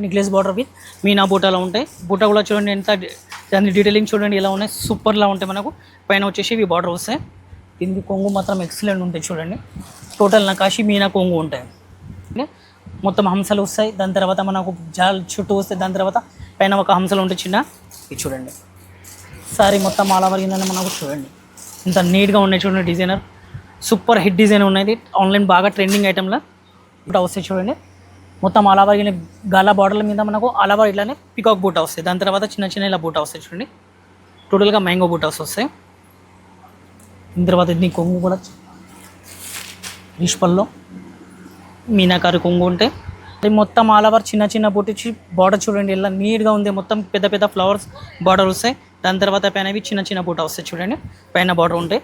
Necklace border with Meena బూటాలో ఉంటాయి. బూటా కూడా చూడండి ఎంత దాని డీటెయిలింగ్ చూడండి ఎలా ఉన్నాయి, సూపర్లా ఉంటాయి. మనకు పైన వచ్చేసి ఇవి బార్డర్ వస్తాయి. దీనికి కొంగు మాత్రం ఎక్సలెంట్ ఉంటాయి చూడండి. టోటల్ నకాషి మీనా కొంగు ఉంటాయి. మొత్తం హంసలు వస్తాయి. దాని తర్వాత మనకు జాల్ చుట్టూ వస్తాయి. దాని తర్వాత పైన ఒక హంసలు ఉంటాయి చిన్న. ఇది చూడండి సారీ మొత్తం ఆల్ ఓవర్ కింద మనకు చూడండి ఇంత నీట్గా ఉన్నాయి చూడండి. డిజైనర్ సూపర్ హిట్ డిజైన్ ఉన్నది. ఆన్లైన్ బాగా ట్రెండింగ్ ఐటెంలో బూటా వస్తాయి చూడండి. మొత్తం ఆల్ ఓవర్ గాలా బార్డర్ల మీద మనకు ఆల్ ఓవర్ ఇట్లానే పికాక్ బూటా వస్తాయి. దాని తర్వాత చిన్న చిన్న ఇలా బూటా వస్తాయి చూడండి. టోటల్గా మ్యాంగో బూటాస్ వస్తాయి. దీని తర్వాత దీని కొంగు కూడా రిష్ పల్లో మీనాకారి కొంగు ఉంటాయి. అది మొత్తం ఆల్ ఓవర్ చిన్న చిన్న బూటిచ్చి బార్డర్ చూడండి ఎలా నీట్గా ఉంది. మొత్తం పెద్ద పెద్ద ఫ్లవర్స్ బార్డర్ వస్తాయి. దాని తర్వాత పైన ఇవి చిన్న చిన్న బూటా వస్తాయి చూడండి. పైన బార్డర్ ఉంటాయి.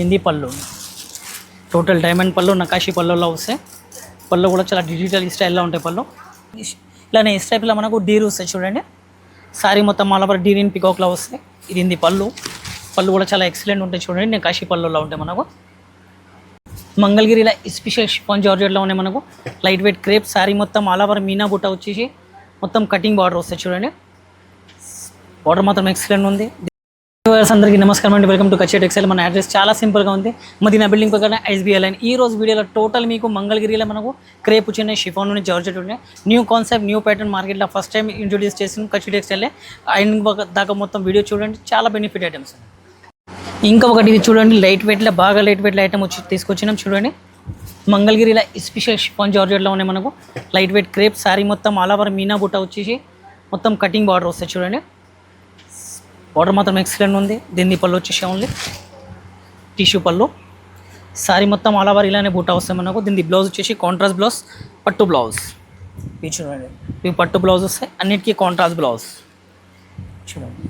ఇది పళ్ళు, టోటల్ డైమండ్ పళ్ళు నకాషి పళ్ళులో వస్తాయి. పళ్ళు కూడా చాలా డిజిటల్ స్టైల్లో ఉంటాయి. పళ్ళు ఇలానే ఈ టైప్లో మనకు డీర్ వస్తాయి చూడండి. సారీ మొత్తం ఆల్ ఓవర్ డీర్ ఇన్ పికాక్లో వస్తాయి. ఇది పళ్ళు కూడా చాలా ఎక్సలెంట్ ఉంటాయి చూడండి. నకాషి పళ్ళులో ఉంటాయి. మనకు మంగళగిరిలో స్పెషల్ షిఫాన్ జార్జెట్లో ఉన్నాయి. మనకు లైట్ వెయిట్ క్రేప్ సారీ మొత్తం ఆల్ ఓవర్ మీనా బుట్ట వచ్చేసి మొత్తం కటింగ్ బార్డర్ వస్తాయి చూడండి. బార్డర్ మాత్రం ఎక్సలెంట్ ఉంది. అందరికీ నమస్కారం అండి. Welcome to Kachche textile. మన అడ్రస్ చాలా సింపుల్గా ఉంది. మదీనా బిల్డింగ్ పక్కన ఎస్బీఐ లైన్. ఈ రోజు వీడియోలో టోటల్ మీకు మంగళగిరిలో మనకు క్రేప్ వచ్చినాయి, షిఫాన్ ఉన్నాయి, జార్జెట్ ఉన్నాయి. న్యూ కాన్సెప్ట్ న్యూ ప్యాటర్న్ మార్కెట్లో ఫస్ట్ టైం ఇంట్రొడ్యూస్ చేసిన కచ్చే టెక్స్టైల్. ఎండింగ్ దాకా మొత్తం వీడియో చూడండి, చాలా బెనిఫిట్ ఐటమ్స్. ఇంకా ఒకటి ఇది చూడండి, లైట్ వెయిట్లో బాగా లైట్ వెయిట్లో ఐటమ్ వచ్చి తీసుకొచ్చినాం చూడండి. మంగళగిరిలో స్పెషల్ షిఫాన్ జార్జెట్లో ఉన్నాయి. మనకు లైట్ వెయిట్ క్రేప్ సారీ మొత్తం ఆల్ ఓవర్ మీనా బుట్ట వచ్చేసి మొత్తం కటింగ్ బార్డర్ వస్తాయి చూడండి. బార్డర్ మాత్రం ఎక్సలెంట్ ఉంది. దీన్ని పళ్ళు వచ్చేసి ఓన్లీ టిష్యూ పళ్ళు. సారీ మొత్తం ఆల్ ఓవర్ ఇలానే బూటా వస్తాయి మనకు. దీన్ని బ్లౌజ్ వచ్చేసి కాంట్రాస్ట్ బ్లౌజ్, పట్టు బ్లౌజ్. ఇవి చూడండి, ఇవి పట్టు బ్లౌజ్ వస్తాయి. అన్నిటికీ కాంట్రాస్ట్ బ్లౌజ్ చూడండి.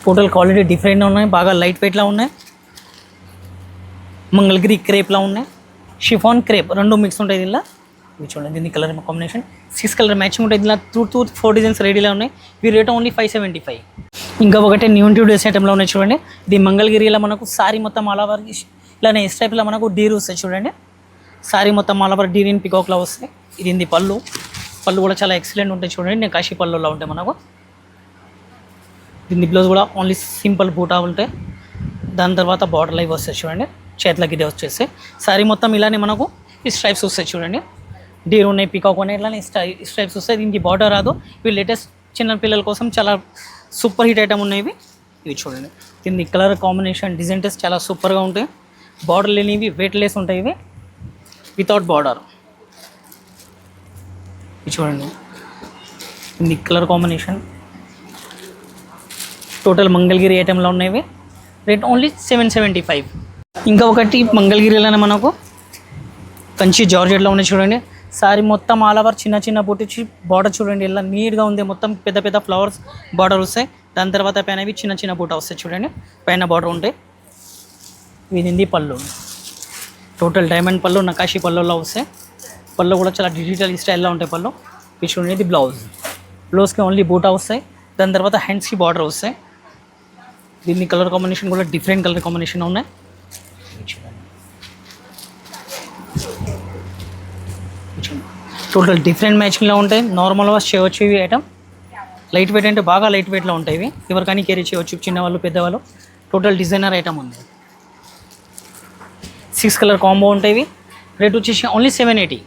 టోటల్ క్వాలిటీ డిఫరెంట్గా ఉన్నాయి, బాగా లైట్ వెయిట్లో ఉన్నాయి. మంగళగిరి క్రేప్లా ఉన్నాయి. షిఫాన్ క్రేప్ రెండు మిక్స్ ఉంటాయి ఇలా. ఇవి చూడండి, దీని కలర్ కాంబినేషన్ 6 కలర్ మ్యాచింగ్ ఉంటాయి. ఇలా 4 డిజైన్స్ రెడీలో ఉన్నాయి. ఇవి రేట్ ఓన్లీ 575. ఇంకా ఒకటి న్యూ ఇంట్రొడ్యూస్ ఐటెంలో ఉన్నాయి చూడండి. ఇది మంగళగిరిలో మనకు సారీ మొత్తం ఆల్ ఓవర్ ఇలానే ఈ టైప్లో మనకు డీర్ వస్తాయి చూడండి. సారీ మొత్తం ఆల్ ఓవర్ డీర్ ఇన్ పికాక్లో వస్తాయి. ఇది పళ్ళు కూడా చాలా ఎక్సలెంట్ ఉంటాయి చూడండి. నకాషి పళ్ళులో ఉంటాయి మనకు. దీన్ని బ్లౌజ్ కూడా ఓన్లీ సింపుల్ బూటా ఉంటాయి. దాని తర్వాత బార్డర్ లైవ్ వస్తాయి చూడండి. చేతులకి ఇదే వచ్చేస్తాయి. సారీ మొత్తం ఇలానే మనకు ఈ స్ట్రైప్స్ వస్తాయి చూడండి. డీర్ ఉన్నాయి, పికాక్ ఉన్నాయి, ఇట్లానే స్ట్రైప్స్ వస్తాయి. దీనికి బార్డర్ రాదు. ఇవి లేటెస్ట్ చిన్న పిల్లల కోసం చాలా సూపర్ హిట్ ఐటమ్ ఉన్నాయి. ఇవి చూడండి, దీని కలర్ కాంబినేషన్ డిజైన్ టెస్ట్ చాలా సూపర్గా ఉంటాయి. బార్డర్ లేనివి వెయిట్ లెస్ ఉంటాయి. ఇవి వితౌట్ బార్డర్. ఇవి చూడండి, దీని కలర్ కాంబినేషన్ టోటల్ మంగళగిరి ఐటెంలో ఉన్నాయి. Rate only 775. ఇంకా ఒకటి మంగళగిరిలోనే మనకు కంచి జార్జెట్లో ఉన్నాయి చూడండి. సారీ మొత్తం ఆల్ ఓవర్ చిన్న చిన్న బుట్టిచ్చి బార్డర్ చూడండి ఎలా నీట్గా ఉంది. మొత్తం పెద్ద పెద్ద ఫ్లవర్స్ బార్డర్ వస్తాయి. దాని తర్వాత పైన ఇవి చిన్న చిన్న బూటా వస్తాయి చూడండి. పైన బార్డర్ ఉంటాయి. ఇది పళ్ళు, టోటల్ డైమండ్ పళ్ళు నకాషి పళ్ళులో వస్తాయి. పళ్ళు కూడా చాలా డిజిటల్ స్టైల్లో ఉంటాయి పళ్ళు. ఇది చూడండి, ఇది బ్లౌజ్కి ఓన్లీ బూటా వస్తాయి. దాని తర్వాత హ్యాండ్స్కి బార్డర్ వస్తాయి. దీన్ని కలర్ కాంబినేషన్ కూడా డిఫరెంట్ కలర్ కాంబినేషన్ ఉన్నాయి. టోటల్ డిఫరెంట్ మ్యాచింగ్లో ఉంటాయి. నార్మల్గా చేయవచ్చు ఇవి ఐటమ్. లైట్ వెయిట్ అంటే బాగా లైట్ వెయిట్లో ఉంటాయి. ఇవి ఎవరికైనా క్యారీ చేయవచ్చు, చిన్నవాళ్ళు పెద్దవాళ్ళు. టోటల్ డిజైనర్ ఐటమ్ ఉంది. 6 కలర్ కాంబో ఉంటాయి. రేట్ వచ్చేసి ఓన్లీ 780.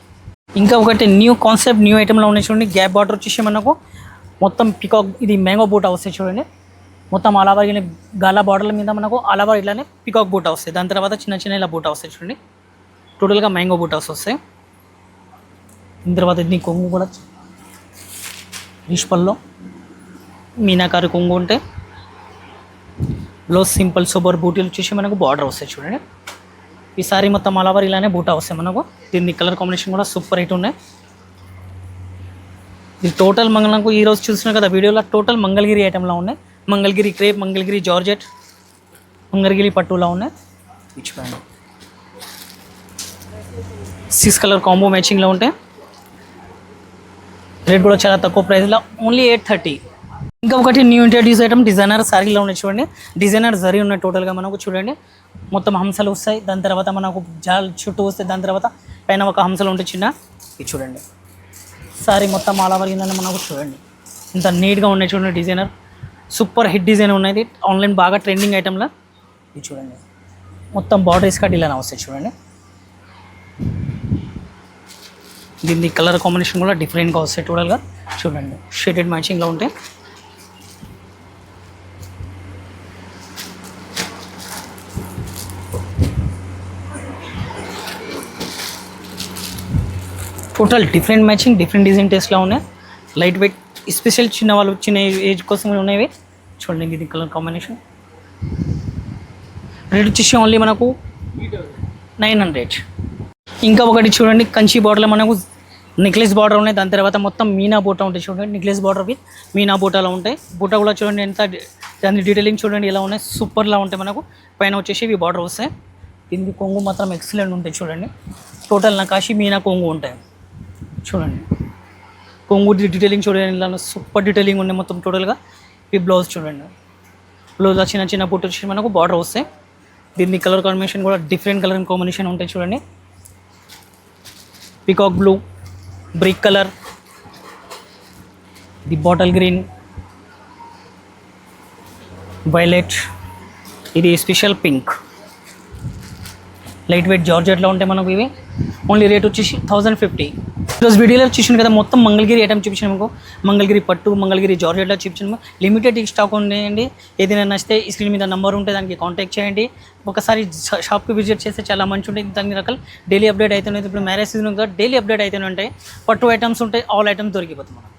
ఇంకా ఒకటి న్యూ కాన్సెప్ట్ న్యూ ఐటెంలో ఉన్నాయి చూడండి. గ్యాప్ బార్డర్ వచ్చేసి మనకు మొత్తం పికాక్ ఇది మ్యాంగో బూటా వస్తాయి చూడండి. మొత్తం ఆల్ ఓవర్ గాలా బార్డర్ల మీద మనకు ఆల్ ఓవర్ ఇట్లానే పికాక్ బూటా వస్తాయి. దాని తర్వాత చిన్న చిన్న ఇలా బూటా వస్తాయి చూడండి. టోటల్గా మ్యాంగో బూటాస్ వస్తాయి. దీని తర్వాత దీని కొంగు కూడా రిష్ పల్లో మీనాకారి కొంగు ఉంటాయి. బ్లౌజ్ సింపుల్ సూపర్ బూటీలు వచ్చేసి మనకు బార్డర్ వస్తాయి చూడండి. ఈ సారీ మొత్తం ఆల్ ఓవర్ ఇలానే బూటా వస్తాయి మనకు. దీని కలర్ కాంబినేషన్ కూడా సూపర్ హిట్ ఉన్నాయి. ఇది టోటల్ మనకు ఈరోజు చూసిన కదా వీడియోలో టోటల్ మంగళగిరి ఐటెంలో ఉన్నాయి. మంగళగిరి క్రేప్, మంగళగిరి జార్జెట్, మంగళగిరి పట్టులా ఉన్నాయి. ఇచ్చిపోయాను 6 కలర్ కాంబో మ్యాచింగ్లో ఉంటాయి. రేట్ కూడా చాలా తక్కువ ప్రైస్లో ఓన్లీ 830. ఇంకా ఒకటి న్యూ ఇంట్రడ్యూస్ ఐటమ్ డిజైనర్ సారీలో ఉన్నాయి చూడండి. డిజైనర్ జరీ ఉన్నాయి టోటల్గా మనకు చూడండి. మొత్తం హంసలు వస్తాయి. దాని తర్వాత మనకు జాల్ చుట్టూ వస్తాయి. దాని తర్వాత పైన ఒక హంసలు ఉంటాయి చిన్న. ఇది చూడండి, సారీ మొత్తం ఆల్ ఓవర్ కింద మనకు చూడండి ఇంత నీట్గా ఉన్నాయి చూడండి. డిజైనర్ సూపర్ హిట్ డిజైన్ ఉన్నది, ఆన్లైన్ బాగా ట్రెండింగ్ ఐటెంలో. ఇది చూడండి మొత్తం బార్డర్ ఇస్కట్ ఇలా వస్తాయి చూడండి. దీని కలర్ కాంబినేషన్ కూడా డిఫరెంట్గా వస్తాయి టోటల్గా చూడండి. షేడెడ్ మ్యాచింగ్లో ఉంటాయి. Total different matching, different design టేస్ట్లో ఉన్నాయి. లైట్ వెయిట్, స్పెషల్ చిన్న వాళ్ళు చిన్న ఏజ్ కోసం ఉన్నవి చూడండి. ఇది కలర్ కాంబినేషన్. రేట్ వచ్చేసి ఓన్లీ మనకు 900. ఇంకా ఒకటి చూడండి, కంచి బార్డర్లో మనకు నెక్లెస్ బార్డర్ ఉన్నాయి. దాని తర్వాత మొత్తం మీనా బూటా ఉంటాయి చూడండి. నెక్లెస్ బార్డర్ విత్ మీనా బూటాలో ఉంటాయి. బూటా కూడా చూడండి ఎంత దాని డీటెయిలింగ్ చూడండి ఎలా ఉన్నాయి, సూపర్లా ఉంటాయి. మనకు పైన వచ్చేసి ఇవి బార్డర్ వస్తాయి. దీనికి కొంగు మాత్రం ఎక్సలెంట్ ఉంటాయి చూడండి. టోటల్ నకాషి మీనా కొంగు ఉంటాయి చూడండి. కొంగు డీటెయిలింగ్ చూడండి ఇలా సూపర్ డీటెయిలింగ్ ఉన్నాయి మొత్తం టోటల్గా. ఈ బ్లౌజ్ చూడండి, బ్లౌజ్ చిన్న చిన్న బుట్ట వచ్చి మనకు బార్డర్ వస్తాయి. దీన్ని కలర్ కాంబినేషన్ కూడా డిఫరెంట్ కలర్ కాంబినేషన్ ఉంటాయి చూడండి. Peacock blue, brick colour, the bottle green, violet, ఇది స్పెషల్ పింక్. లైట్ వెయిట్ జార్జెట్లో ఉంటాయి మనకు ఇవి. ఓన్లీ రేట్ వచ్చేసి 1050. ఈరోజు వీడియోలో చూసాను కదా మొత్తం మంగళగిరి ఐటమ్ చూపించాను మీకు. మంగళగిరి పట్టు, మంగళగిరి జార్జెట్లో చూపించాను. లిమిటెడ్ స్టాక్ ఉన్నాయండి. ఏదైనా నచ్చితే ఈ స్క్రీన్ మీద నెంబర్ ఉంటే దానికి కాంటాక్ట్ చేయండి. ఒకసారి షాప్కి విజిట్ చేస్తే చాలా మంచి ఉంటుంది. దాని రకాలు డైలీ అప్డేట్ అవుతున్నాయి. ఇప్పుడు మ్యారేజ్ సీజన్ డైలీ అప్డేట్ అవుతూనే ఉంటాయి. పట్టు ఐటమ్స్ ఉంటాయి, ఆల్ ఐటమ్స్ దొరికిపోతుంది మనకు.